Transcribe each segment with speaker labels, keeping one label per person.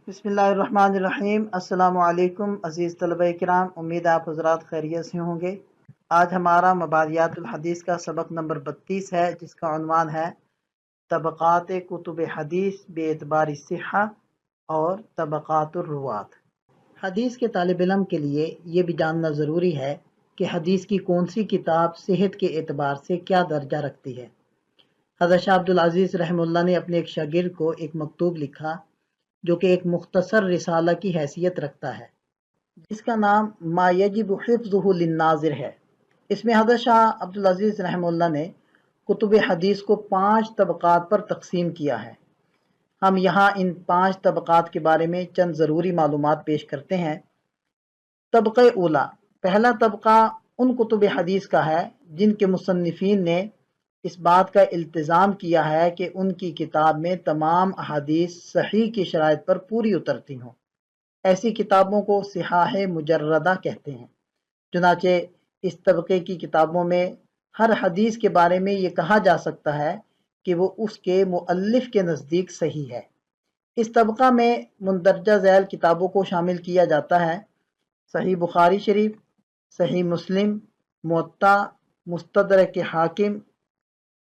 Speaker 1: बिस्मिल्लाहिर्रहमानिर्रहीम। अस्सलामु अलैकुम अज़ीज़ तलबा किराम, उम्मीद है आप हज़रात खैरियत से होंगे। आज हमारा मबादियातुल हदीस का सबक नंबर 32 है, जिसका उन्वान है तबक़ात कुतुब हदीस बेएतबार सिहा और तबक़ातुर रुवात। हदीस के तालिब इल्म के लिए ये भी जानना ज़रूरी है कि हदीस की कौन सी किताब सेहत के एतबार से क्या दर्जा रखती है। हज़रत शाह अब्दुल अज़ीज़ रहमतुल्लाह ने अपने एक शागिर्द को एक मकतूब लिखा जो कि एक मुख्तसर रिसाला की हैसियत रखता है, जिसका नाम मा यजिबु हिफ्ज़ुहु लिन्नाज़िर है। इसमें हज़रत शाह अब्दुल अज़ीज़ रहमतुल्लाह ने कुतुब हदीस को 5 तबक़ात पर तकसीम किया है। हम यहाँ इन 5 तबक़ात के बारे में चंद ज़रूरी मालूमात पेश करते हैं। तबक़े ऊला, पहला तबक़ा उन कुतुब हदीस का है जिनके मुसन्निफ़ीन ने इस बात का इल्तिज़ाम किया है कि उनकी किताब में तमाम अहादीस सही की शराइत पर पूरी उतरती हों। ऐसी किताबों को सिहाह मुजर्रदा कहते हैं। चुनाचे इस तबके की किताबों में हर हदीस के बारे में ये कहा जा सकता है कि वो उसके मुअल्लिफ के नज़दीक सही है। इस तबका में मुंदरजा झैल किताबों को शामिल किया जाता है: सही बुखारी शरीफ, सही मुस्लिम, मुअत्ता, मुस्तदरक हाकिम,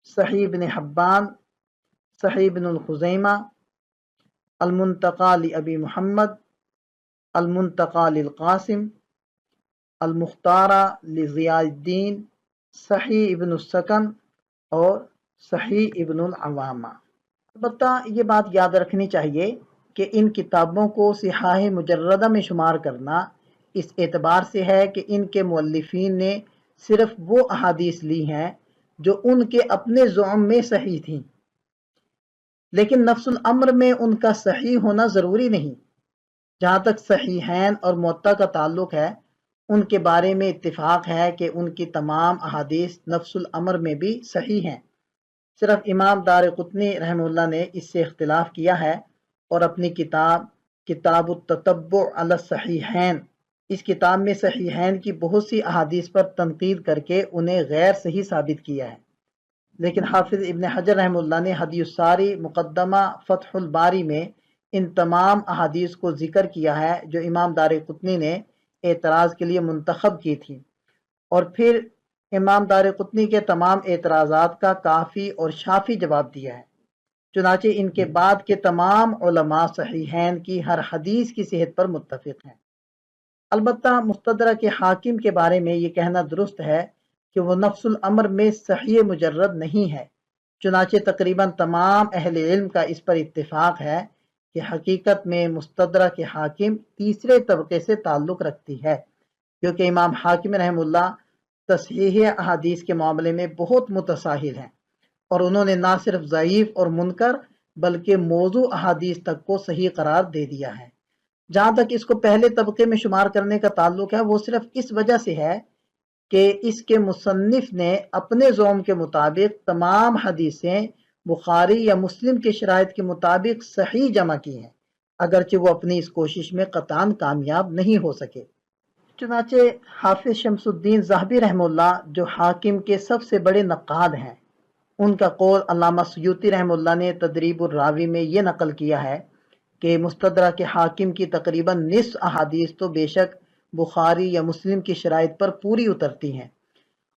Speaker 1: सही इब्न हब्बान, सही इब्नुल खुज़ैमा, अल-मुंतक़ा लि अबी मुहम्मद, अल-मुंतक़ा लिल क़ासिम, अल-मुख्तारा लि ज़ियाउद्दीन, सही इब्नुस सकन और सही इब्नुल अवामा। अलबत्ता ये बात याद रखनी चाहिए कि इन किताबों को सिहाह मुजर्रदा में शुमार करना इस एतबार से है कि इनके मुअल्लिफीन ने सिर्फ वो अहादीस ली हैं जो उनके अपने ज़ुअम में सही थीं, लेकिन नफ्सुल अम्र में उनका सही होना ज़रूरी नहीं। जहाँ तक सहीहैन और मुअत्ता का ताल्लुक है, उनके बारे में इत्तिफाक है कि उनकी तमाम अहादीस नफ्सुल अम्र में भी सही हैं। सिर्फ इमाम दारक़ुतनी रहमतुल्लाह ने इससे इख्तिलाफ किया है और अपनी किताब किताबुत ततब्बु अला सहीहैन, इस किताब में सहीहैन की बहुत सी अहादीस पर तनकीद करके उन्हें गैर सही साबित किया है। लेकिन हाफिज़ इब्न हजर रहमतुल्लाह ने हदीयुस्सारी मुक़द्दमा फ़त्हुल बारी में इन तमाम अहादीस को ज़िक्र किया है जो इमाम दारक़ुतनी ने एतराज़ के लिए मुंतखब की थी, और फिर इमाम दारक़ुतनी के तमाम एतराज़ात का काफ़ी और शाफ़ी जवाब दिया है। चुनाचे इनके बाद के तमाम उलमा सहीहैन की हर हदीस की सेहत पर मुत्तफ़िक़ हैं। अलबत्ता मुस्तदरक के हाकिम के बारे में ये कहना दुरुस्त है कि वो नफ्सुल अम्र में सही मुजर्रद नहीं है। चुनाचे तकरीबन तमाम अहले इल्म का इस पर इत्तिफाक है कि हकीकत में मुस्तदरक के हाकिम तीसरे तबके से ताल्लुक़ रखती है, क्योंकि इमाम हाकिम रहमतुल्लाह तस्हीह अहादीस के मामले में बहुत मुतसाहिल हैं और उन्होंने ना सिर्फ ज़ईफ़ और मुनकर बल्कि मौजू अहादीस तक को सही करार दे दिया है। जहाँ तक इसको पहले तबके में शुमार करने का ताल्लुक है, वो सिर्फ इस वजह से है कि इसके मुसन्निफ ने अपने ज़ौम के मुताबिक तमाम हदीसें बुखारी या मुस्लिम की शराइत के मुताबिक सही जमा की हैं, अगरचे वो अपनी इस कोशिश में क़तआन कामयाब नहीं हो सके। चुनाचे हाफिज़ शम्सुद्दीन ज़हबी रहमतुल्लाह जो हाकिम के सबसे बड़े नक़ाद हैं, उनका कौल अल्लामा सुयूती रहमतुल्लाह ने तदरीबुर रावी में ये नकल किया है कि मुस्तदरक के हाकिम की तकरीबन निस्फ़ अहादीस तो बेशक बुखारी या मुस्लिम की शराइत पर पूरी उतरती हैं,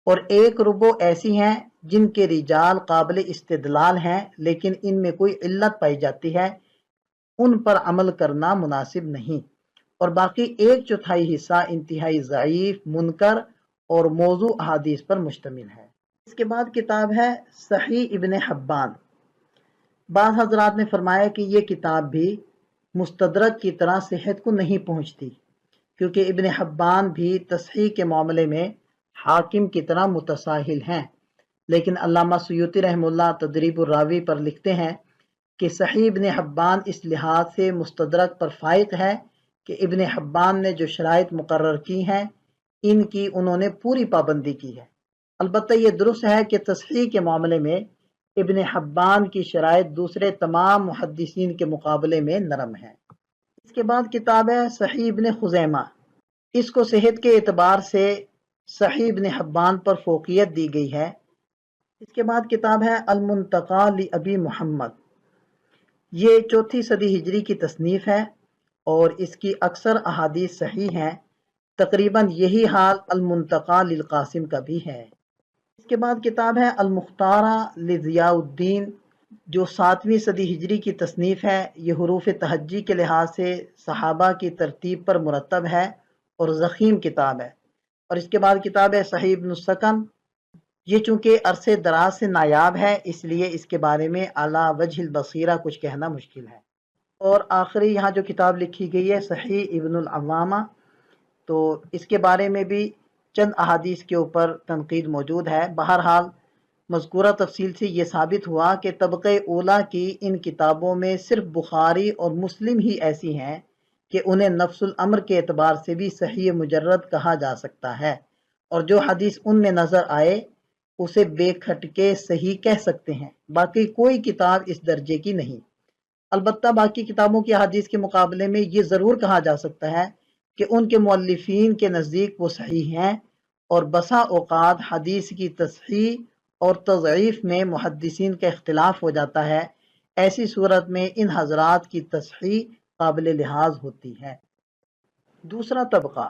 Speaker 1: और एक रुबो ऐसी हैं जिनके रिजाल काबिल इस्तिदलाल हैं, लेकिन इनमें कोई इल्लत पाई जाती है, उन पर अमल करना मुनासिब नहीं, और बाकी एक चौथाई हिस्सा इंतहाई ज़ईफ़, मुनकर और मौजू अहादीस पर मुश्तमिल है। इसके बाद किताब है सही इब्न हब्बान। बाद हज़रात ने फरमाया कि ये किताब भी मुस्तदरक की तरह सेहत को नहीं पहुँचती, क्योंकि इब्न हब्बान भी तस्हीह के मामले में हाकिम की तरह मुतसाहिल हैं। लेकिन अल्लामा सुयूती रहमतुल्लाह तदरीबुर रावी पर लिखते हैं कि सही इब्न हब्बान इस लिहाज से मुस्तदरक पर फाइक है कि इब्न हब्बान ने जो शराइत मुकर्रर की हैं, इनकी उन्होंने पूरी पाबंदी की है। अलबत्ता ये दुरुस्त है कि तस्हीह के मामले में इब्न हब्बान की शराइत दूसरे तमाम मुहद्दिसीन के मुकाबले में नरम है। इसके बाद किताब है सही इब्न खुज़ैमा। इसको सेहत के एतबार से सही इब्न हब्बान पर फोकियत दी गई है। इसके बाद किताब है अल-मुंतक़ा लि अबी मुहम्मद। ये 4वीं सदी हिजरी की तसनीफ़ है اور اس کی اکثر احادیث صحیح ہیں۔ تقریباً یہی حال المنتقی للقاسم کا بھی ہے۔ اس کے بعد کتاب ہے المختارہ لضیاء الدین، جو 7ویں صدی ہجری کی تصنیف ہے۔ یہ حروف تہجی کے لحاظ سے صحابہ کی ترتیب پر مرتب ہے اور ضخیم کتاب ہے۔ اور اس کے بعد کتاب ہے صحیح ابن السکن۔ یہ چونکہ عرصے دراز سے نایاب ہے، اس لیے اس کے بارے میں اعلی وجہ البصیرہ کچھ کہنا مشکل ہے۔ اور آخری یہاں جو کتاب لکھی گئی ہے صحیح ابن العوامہ، تو اس کے بارے میں بھی چند احادیث کے اوپر تنقید موجود ہے۔ بہرحال مذکورہ تفصیل سے یہ ثابت ہوا کہ طبقہ اولیٰ کی ان کتابوں میں صرف بخاری اور مسلم ہی ایسی ہیں کہ انہیں نفس الامر کے اعتبار سے بھی صحیح مجرد کہا جا سکتا ہے، اور جو حدیث ان میں نظر آئے اسے بے کھٹکے صحیح کہہ سکتے ہیں۔ باقی کوئی کتاب اس درجے کی نہیں۔ البتہ باقی کتابوں کی حدیث کے مقابلے میں یہ ضرور کہا جا سکتا ہے کہ ان کے مؤلفین کے نزدیک وہ صحیح ہیں، اور بسا اوقات حدیث کی تصحیح اور تضعیف میں محدثین کا اختلاف ہو جاتا ہے۔ ایسی صورت میں ان حضرات کی تصحیح قابل لحاظ ہوتی ہے۔ دوسرا طبقہ،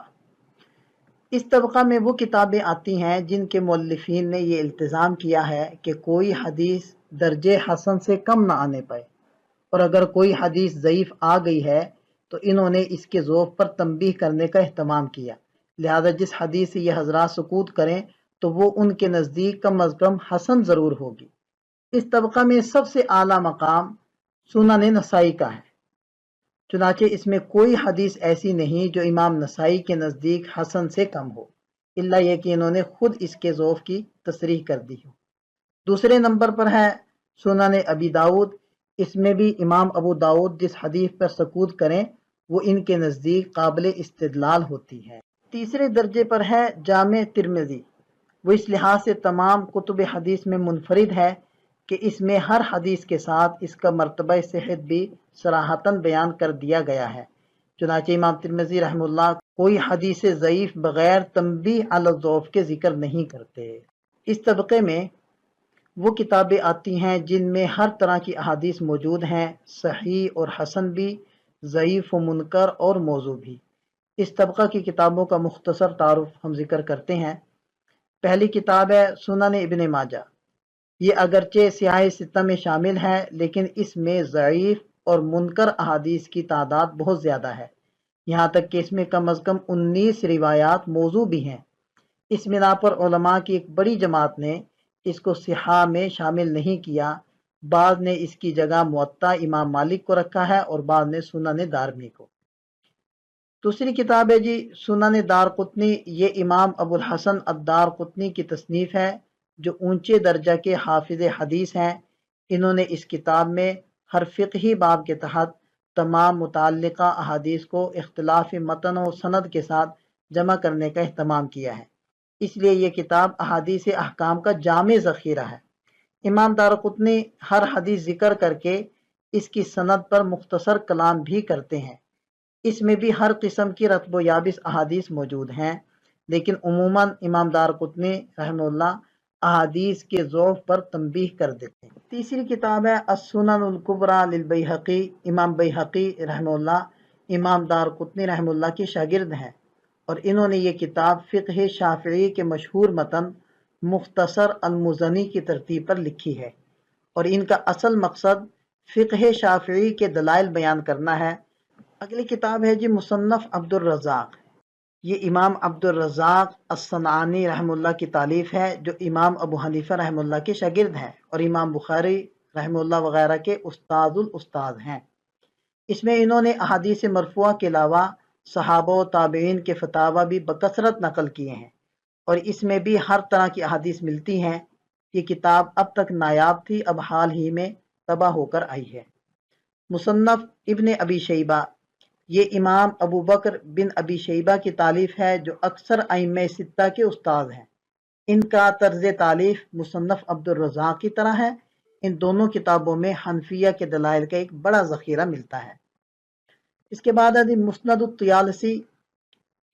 Speaker 1: اس طبقہ میں وہ کتابیں آتی ہیں جن کے مؤلفین نے یہ التزام کیا ہے کہ کوئی حدیث درجے حسن سے کم نہ آنے پائے، اور اگر کوئی حدیث ضعیف آ گئی ہے تو انہوں نے اس کے ذوق پر تنبیہ کرنے کا اہتمام کیا۔ لہذا جس حدیث سے یہ حضرات سکوت کریں تو وہ ان کے نزدیک کم از کم حسن ضرور ہوگی۔ اس طبقہ میں سب سے اعلیٰ مقام سنن نسائی کا ہے، چنانچہ اس میں کوئی حدیث ایسی نہیں جو امام نسائی کے نزدیک حسن سے کم ہو، الا یہ کہ انہوں نے خود اس کے ذوق کی تصریح کر دی ہو۔ دوسرے نمبر پر ہے سنن ابی داؤد۔ اس میں بھی امام ابو داؤد جس حدیث پر سکوت کریں وہ ان کے نزدیک قابل استدلال ہوتی ہے۔ تیسرے درجے پر ہے جامع ترمذی۔ وہ اس لحاظ سے تمام کتب حدیث میں منفرد ہے کہ اس میں ہر حدیث کے ساتھ اس کا مرتبہ صحت بھی صراحتاً بیان کر دیا گیا ہے۔ چنانچہ امام ترمذی رحمہ اللہ کوئی حدیث ضعیف بغیر تنبیہ علی الضعف کے ذکر نہیں کرتے۔ اس طبقے میں وہ کتابیں آتی ہیں جن میں ہر طرح کی احادیث موجود ہیں، صحیح اور حسن بھی، ضعیف و منکر اور موضوع بھی۔ اس طبقہ کی کتابوں کا مختصر تعارف ہم ذکر کرتے ہیں۔ پہلی کتاب ہے سنن ابن ماجہ۔ یہ اگرچہ سیاہ ستہ میں شامل ہے لیکن اس میں ضعیف اور منکر احادیث کی تعداد بہت زیادہ ہے، یہاں تک کہ اس میں کم از کم 19 روایات موضوع بھی ہیں۔ اس بنا پر علماء کی ایک بڑی جماعت نے اس کو صحاح میں شامل نہیں کیا۔ بعض نے اس کی جگہ موطا امام مالک کو رکھا ہے اور بعض نے سنن دارمی کو۔ دوسری کتاب ہے سنن دارقطنی۔ یہ امام ابو الحسن الدارقطنی کی تصنیف ہے، جو اونچے درجہ کے حافظ حدیث ہیں۔ انہوں نے اس کتاب میں ہر فقہی باب کے تحت تمام متعلقہ احادیث کو اختلاف متن و سند کے ساتھ جمع کرنے کا اہتمام کیا ہے، اس لیے یہ کتاب احادیث احکام کا جامع ذخیرہ ہے۔ امام دارقطنی ہر حدیث ذکر کر کے اس کی سند پر مختصر کلام بھی کرتے ہیں۔ اس میں بھی ہر قسم کی رطب و یابس احادیث موجود ہیں، لیکن عموماً امام دارقطنی رحمہ اللہ احادیث کے ضعف پر تنبیہ کر دیتے ہیں۔ تیسری کتاب ہے السنن الکبریٰ للبیہقی۔ امام بیہقی رحمہ اللہ امام دارقطنی رحمہ اللہ کے شاگرد ہیں، اور انہوں نے یہ کتاب فقہ شافعی کے مشہور متن مختصر المزنی کی ترتیب پر لکھی ہے، اور ان کا اصل مقصد فقہ شافعی کے دلائل بیان کرنا ہے۔ اگلی کتاب ہے مصنف عبد الرزاق۔ یہ امام عبد الرزاق الصنعانی رحمہ اللہ کی تالیف ہے، جو امام ابو حنیفہ رحمہ اللہ کے شاگرد ہیں اور امام بخاری رحمہ اللہ وغیرہ کے استاد الاستاد ہیں۔ اس میں انہوں نے احادیث مرفوعہ کے علاوہ صحابہ و تابعین کے فتاوی بھی بکثرت نقل کیے ہیں، اور اس میں بھی ہر طرح کی احادیث ملتی ہیں۔ یہ کتاب اب تک نایاب تھی، اب حال ہی میں طبع ہو کر آئی ہے۔ مصنف ابن ابی شیبہ۔ یہ امام ابو بکر بن ابی شیبہ کی تالیف ہے، جو اکثر ائمہ ستہ کے استاد ہیں۔ ان کا طرز تالیف مصنف عبد الرزاق کی طرح ہے۔ ان دونوں کتابوں میں حنفیہ کے دلائل کا ایک بڑا ذخیرہ ملتا ہے۔ اس کے بعد ہے مسند الطیالسی۔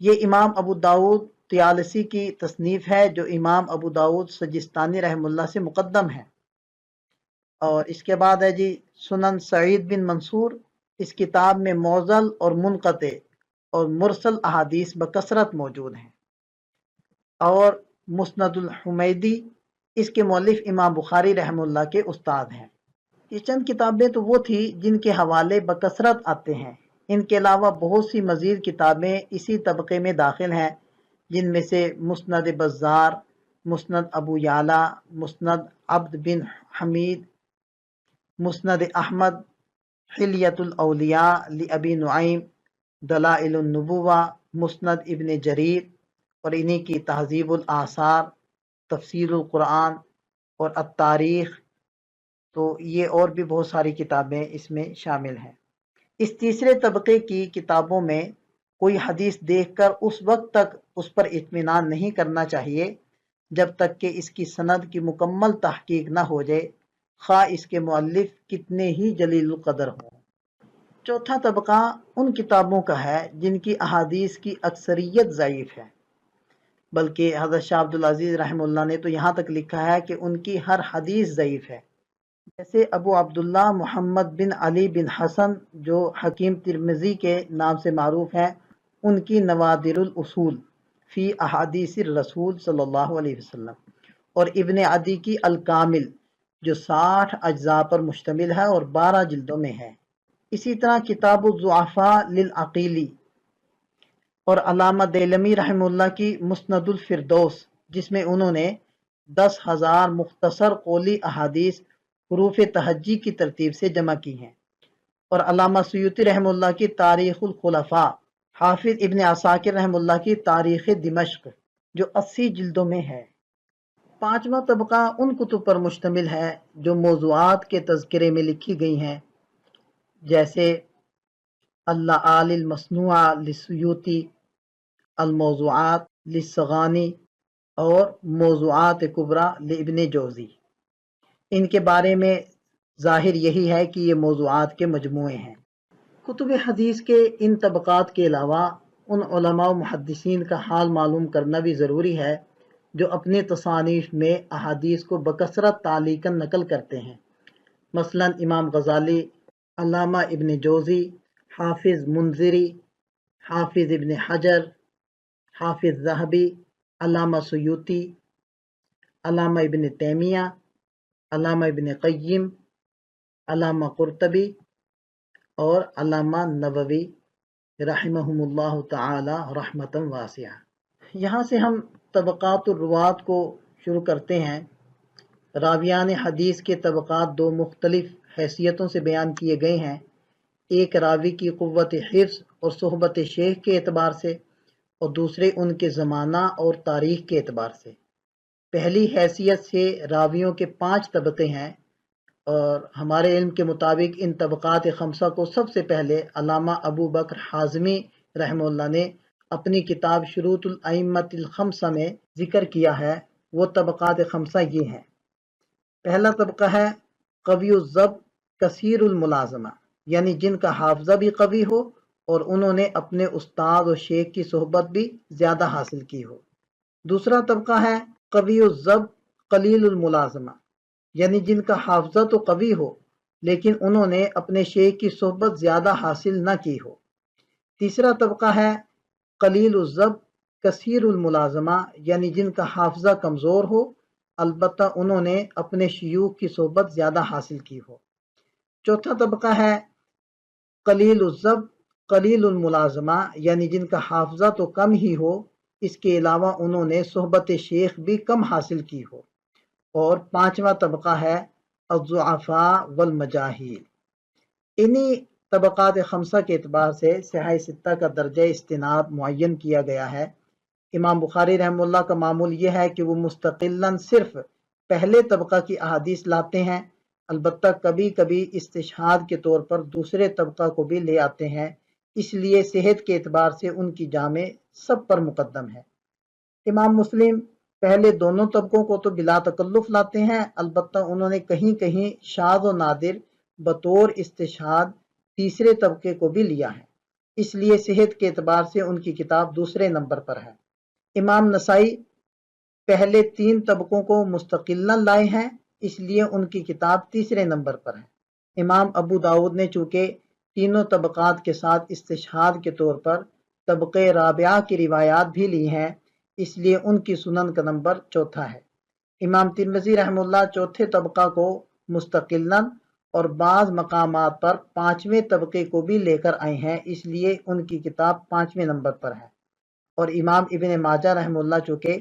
Speaker 1: یہ امام ابو داؤد طیالسی کی تصنیف ہے، جو امام ابو داؤد سجستانی رحمہ اللہ سے مقدم ہے۔ اور اس کے بعد ہے سنن سعید بن منصور۔ اس کتاب میں موزل اور منقطع اور مرسل احادیث بکثرت موجود ہیں۔ اور مسند الحمیدی، اس کے مؤلف امام بخاری رحمہ اللہ کے استاد ہیں۔ یہ چند کتابیں تو وہ تھی جن کے حوالے بکثرت آتے ہیں۔ ان کے علاوہ بہت سی مزید کتابیں اسی طبقے میں داخل ہیں، جن میں سے مسند بزار، مسند ابو یعلا، مسند عبد بن حمید، مسند احمد، حلیۃ الاولیاء لابی نعیم، دلائل النبوہ، مسند ابن جریر، اور انہی کی تہذیب الاثار، تفسیر القرآن اور التاریخ۔ تو یہ اور بھی بہت ساری کتابیں اس میں شامل ہیں۔ اس تیسرے طبقے کی کتابوں میں کوئی حدیث دیکھ کر اس وقت تک اس پر اطمینان نہیں کرنا چاہیے جب تک کہ اس کی سند کی مکمل تحقیق نہ ہو جائے، خواہ اس کے مؤلف کتنے ہی جلیل القدر ہوں۔ چوتھا طبقہ ان کتابوں کا ہے جن کی احادیث کی اکثریت ضعیف ہے، بلکہ حضرت شاہ عبد العزیز رحمہ اللہ نے تو یہاں تک لکھا ہے کہ ان کی ہر حدیث ضعیف ہے، جیسے ابو عبداللہ محمد بن علی بن حسن جو حکیم ترمذی کے نام سے معروف ہیں، ان کی نوادر الاصول فی احادیث الرسول صلی اللہ علیہ وسلم، اور ابن عدی کی الکامل جو 60 اجزاء پر مشتمل ہے اور 12 جلدوں میں ہے۔ اسی طرح کتاب الضعفاء للعقیلی اور علامہ دیلمی رحمہ اللہ کی مسند الفردوس، جس میں انہوں نے 10,000 مختصر قولی احادیث حروف تہجی کی ترتیب سے جمع کی ہیں، اور علامہ سیوطی رحمہ اللہ کی تاریخ الخلفاء، حافظ ابن عساکر رحمہ اللہ کی تاریخ دمشق جو 80 جلدوں میں ہے۔ پانچواں طبقہ ان کتب پر مشتمل ہے جو موضوعات کے تذکرے میں لکھی گئی ہیں، جیسے اللآل المصنوعہ للسیوطی، الموضوعات للصغانی، اور موضوعات کبریٰ لابن جوزی۔ ان کے بارے میں ظاہر یہی ہے کہ یہ موضوعات کے مجموعے ہیں۔ کتب حدیث کے ان طبقات کے علاوہ ان علماء و محدثین کا حال معلوم کرنا بھی ضروری ہے جو اپنے تصانیف میں احادیث کو بکثرت تعلیقاً نقل کرتے ہیں، مثلا امام غزالی، علامہ ابن جوزی، حافظ منذری، حافظ ابن حجر، حافظ ذہبی، علامہ سیوطی، علامہ ابن تیمیہ، علامہ ابن قیم، علامہ قرطبی اور علامہ نووی رحمہم اللہ تعالی رحمتا واسعہ۔ یہاں سے ہم طبقات الروات کو شروع کرتے ہیں۔ راویان حدیث کے طبقات دو مختلف حیثیتوں سے بیان کیے گئے ہیں، ایک راوی کی قوت حفظ اور صحبت شیخ کے اعتبار سے، اور دوسرے ان کے زمانہ اور تاریخ کے اعتبار سے۔ پہلی حیثیت سے راویوں کے 5 طبقے ہیں، اور ہمارے علم کے مطابق ان طبقات خمسہ کو سب سے پہلے علامہ ابو بکر حازمی رحمہ اللہ نے اپنی کتاب شروط الائمۃ الخمسہ میں ذکر کیا ہے۔ وہ طبقات خمسہ یہ ہیں: پہلا طبقہ ہے قوی الضبط کثیر الملازمہ، یعنی جن کا حافظہ بھی قوی ہو اور انہوں نے اپنے استاد و شیخ کی صحبت بھی زیادہ حاصل کی ہو۔ دوسرا طبقہ ہے قوی الضبط قلیل الملازمہ، یعنی جن کا حافظہ تو قوی ہو لیکن انہوں نے اپنے شیخ کی صحبت زیادہ حاصل نہ کی ہو۔ تیسرا طبقہ ہے قلیل الضبط کثیر الملازمہ، یعنی جن کا حافظہ کمزور ہو البتہ انہوں نے اپنے شیوخ کی صحبت زیادہ حاصل کی ہو۔ چوتھا طبقہ ہے قلیل الضبط قلیل الملازمہ، یعنی جن کا حافظہ تو کم ہی ہو، اس کے علاوہ انہوں نے صحبت شیخ بھی کم حاصل کی ہو۔ اور پانچواں طبقہ ہے الضعفاء والمجاہیل۔ انہی طبقات خمسہ کے اعتبار سے صحاح ستہ کا درجہ استناد معین کیا گیا ہے۔ امام بخاری رحمہ اللہ کا معمول یہ ہے کہ وہ مستقلاً صرف پہلے طبقہ کی احادیث لاتے ہیں، البتہ کبھی کبھی استشہاد کے طور پر دوسرے طبقہ کو بھی لے آتے ہیں، اس لیے صحت کے اعتبار سے ان کی جامع سب پر مقدم ہے۔ امام مسلم پہلے دونوں طبقوں کو تو بلا تکلف لاتے ہیں، البتہ انہوں نے کہیں کہیں شاذ و نادر بطور استشہاد تیسرے طبقے کو بھی لیا ہے، اس لیے صحت کے اعتبار سے ان کی کتاب دوسرے نمبر پر ہے۔ امام نسائی پہلے 3 طبقوں کو مستقلاً لائے ہیں، اس لیے ان کی کتاب تیسرے نمبر پر ہے۔ امام ابو داؤد نے چونکہ तीनों तबक़ात के साथ इस्तिशहाद के तौर पर तबक़े राबिया की रिवायात भी ली हैं, इसलिए उनकी सुनन का नंबर चौथा है। इमाम तिरमिज़ी रहमतुल्लाह चौथे तबक़ा को मुस्तकिलन और बाज़ मकामात पर पाँचवें तबक़े को भी लेकर आए हैं, इसलिए उनकी किताब पाँचवें नंबर पर है। और इमाम इब्न माजा रहमतुल्लाह चूँकि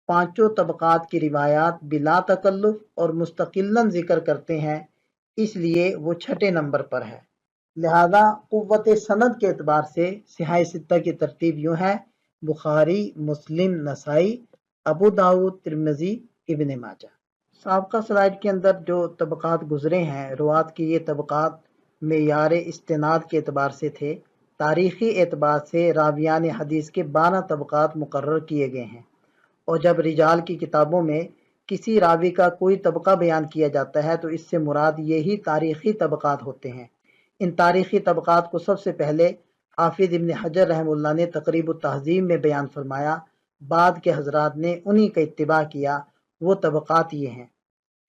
Speaker 1: पाँचों तबक़ात की रिवायात बिला तकल्लुफ़ और मुस्तकिलन ज़िक्र करते हैं, इसलिए वो छठे नंबर पर है। लिहाजा क़ुव्वत सनद के एतबार से सिहाह सित्ता की तरतीब यूँ है: बुखारी, मुस्लिम, नसाई, अबू दाऊद, तिरमिज़ी, इब्न माजा। साबका स्लाइड के अंदर जो तबक़ात गुज़रे हैं, रुवात की ये तबक़ात मेयार इस्तिनाद के एतबार से थे। तारीख़ी एतबार से रावियान हदीस के 12 तबक़ात मुकर्रर किए गए हैं, और जब रिजाल की किताबों में किसी रावी का कोई तबक़ा बयान किया जाता है तो इससे मुराद यही तारीख़ी तबक़ात होते हैं। इन तारीख़ी तबक़ात को सबसे पहले हाफिज़ इब्न हजर रहमतुल्लाह ने तक़रीब तहज़ीब में बयान फरमाया, बाद के हज़रात ने उन्हीं का इत्तिबा किया। वो तबक़ात ये हैं: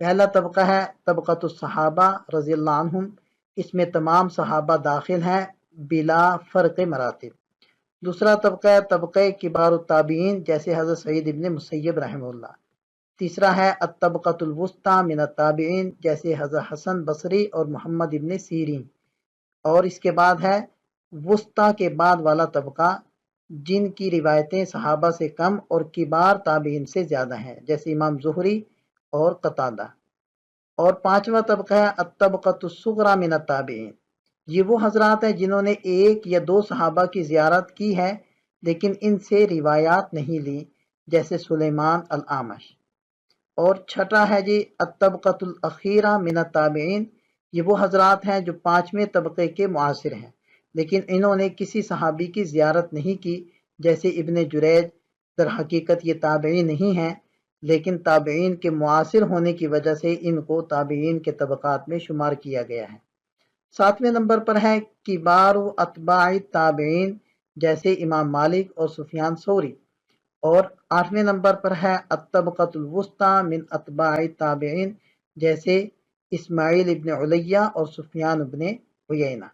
Speaker 1: पहला तबक़ा है तबक़तुस सहाबा रज़ियल्लाहु अन्हुम, इसमें तमाम सहाबा दाखिल हैं बिला फ़र्क़ मरातिब। दूसरा तबक़ा है तबक़े किबारुत ताबीन, जैसे हज़रत सईद इब्न मुसय्यब रहमतुल्लाह। तीसरा है अत-तबक़तुल वुस्ता मिनत ताबीन, जैसे हज़रत हसन बसरी और मोहम्मद इब्न सीरीन। और इसके बाद है वुस्ता के बाद वाला तबक़ा, जिनकी रिवायतें सहाबा से कम और किबार ताबीन से ज़्यादा हैं, जैसे इमाम ज़ुहरी और क़तादा। और पाँचवा तबक़ा है अत-तबक़तुस सुग़रा मिनत ताबीन, ये वो हज़रात हैं जिन्होंने एक या दो सहाबा की ज़ियारत की है लेकिन इनसे रिवायात नहीं ली, जैसे सुलेमान अल-आमश। और छठा है जी अत-तबक़तुल अख़ीरा मिनत ताबीन, ये वो हज़रात हैं जो पाँचवें तबक़े के मुआसिर हैं लेकिन इन्होंने किसी सहाबी की ज़ियारत नहीं की, जैसे इब्न जुरैज। दर हकीकत ये ताबीन नहीं हैं, लेकिन ताबीन के मुआसिर होने की वजह से इनको ताबीन के तबक़ात में शुमार किया गया है। सातवें नंबर पर है किबारु अतबाई ताबीन, जैसे इमाम मालिक और सुफियान सौरी। और आठवें नंबर पर है अत-तबक़तुल वुस्ता मिन अतबाई ताबीन, जैसे इस्माइल इब्न उलैया और सुफियान इब्न उयैना।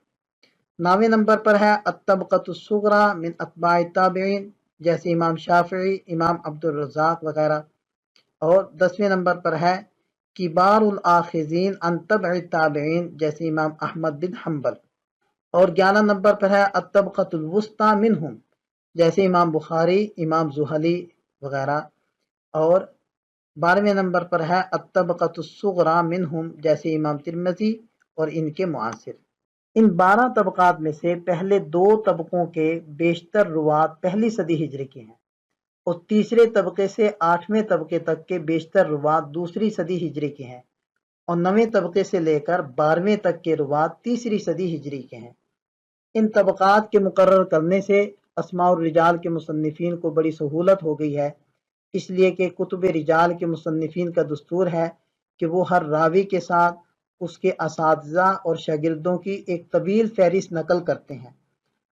Speaker 1: नौवें नंबर पर है अत-तबक़तुस सुग़रा मिन अतबाई ताबीन, जैसे इमाम शाफ़िई, इमाम अब्दुर रज़्ज़ाक़ वगैरह। और 10वें नंबर पर है किबारुल आखिज़ीन अन तबई ताबीन, जैसे इमाम अहमद बिन हम्बल। और 11 नंबर पर है अत-तबक़तुल वुस्ता मिनहुम, जैसे इमाम बुखारी, इमाम ज़ुहली वगैरह। और 12वें नंबर पर है अत-तबक़तुस सुग़रा मिनहुम, जैसे इमाम तिरमिज़ी और इनके मुआसिर। इन 12 तबक़ात में से पहले दो तबक़ों के बेशतर रुवात पहली सदी हिजरी के हैं, और तीसरे तबक़े से 8वें तबक़े तक के बेशतर रुवात दूसरी सदी हिजरी के हैं, और 9वें तबक़े से लेकर 12वें तक के रुवात तीसरी सदी हिजरी के हैं। इन तबक़ात के मुकर्रर करने से अस्माउर रिजाल के मुसन्निफ़ीन को बड़ी सहूलत हो गई है, इसलिए कि कुतुब रिजाल के मुसन्निफ़ीन का दस्तूर है कि वो हर रावी के साथ उसके असातिज़ा और शागिर्दों की एक तवील फ़हरिस्त नकल करते हैं।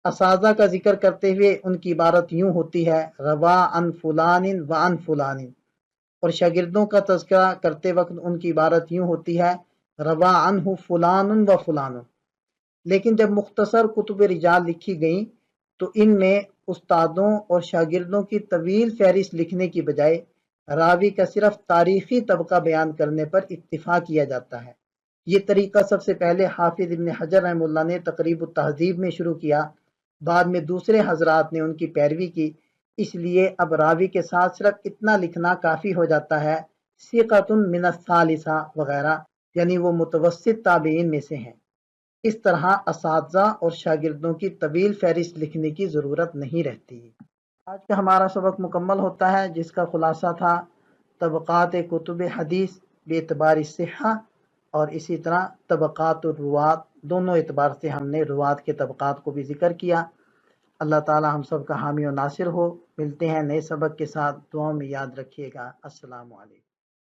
Speaker 1: असातिज़ा का जिक्र करते हुए उनकी इबारत यूँ होती है, रवा अन फ़ुलानिन व अन फ़ुलानिन। और शागिर्दों का तज़किरा करते वक्त उनकी इबारत यूँ होती है, रवा अन्हु फ़ुलानुन व फ़ुलानुन। लेकिन जब मुख्तसर कुतुब रिजाल लिखी गईं तो इनमें उस्तादों और शागिर्दों की तवील फ़हरिस्त लिखने की बजाय रावी का सिर्फ तारीख़ी तबक़ा बयान करने पर इक्तिफ़ा किया जाता है। ये तरीक़ा सबसे पहले हाफिज़ इब्न हजर रहमतुल्लाह ने तक़रीब तहज़ीब में शुरू किया, बाद में दूसरे हज़रात ने उनकी पैरवी की, इसलिए अब रावी के साथ सिर्फ इतना लिखना काफ़ी हो जाता है, सिक़तुन मिनस सालिसा वगैरह, यानी वो मुतवस्सित ताबीन में से हैं। इस तरह असातिज़ा और शागिर्दों की तवील फ़हरिस्त लिखने की ज़रूरत नहीं रहती। आज का हमारा सबक मुकम्मल होता है, जिसका खुलासा था तबक़ात कुतुब हदीस बेतबार सिहा, और इसी तरह तबक़ातुर रुवात, दोनों एतबार से हमने रुवात के तबक़ात को भी ज़िक्र किया। अल्लाह ताला हम सब का हामी और नासिर हो। मिलते हैं नए सबक के साथ, दुआ में याद रखिएगा। अस्सलामु अलैकुम।